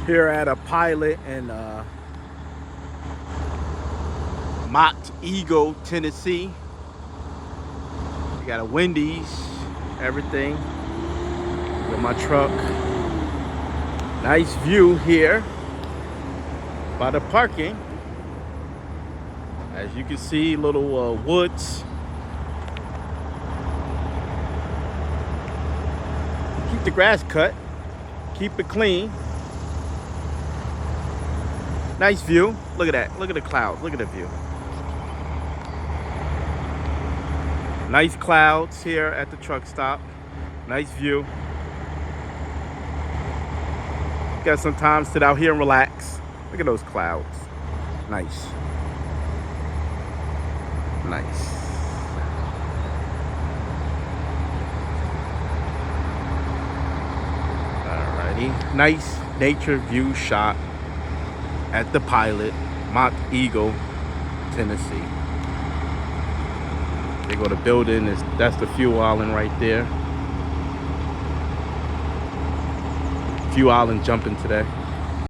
Here at a pilot in Monteagle, Tennessee. You got a Wendy's, everything. Got my truck. Nice view here by the parking. As you can see, little woods. Keep the grass cut. Keep it clean. Nice view. Look at that. Look at the clouds. Look at the view. Nice clouds here at the truck stop. Nice view. Got some time to sit out here and relax. Look at those clouds. Nice. Nice. Alrighty. Nice nature view shot at the pilot, Monteagle, Tennessee. They go to building, that's the fuel island right there. Fuel island jumping today.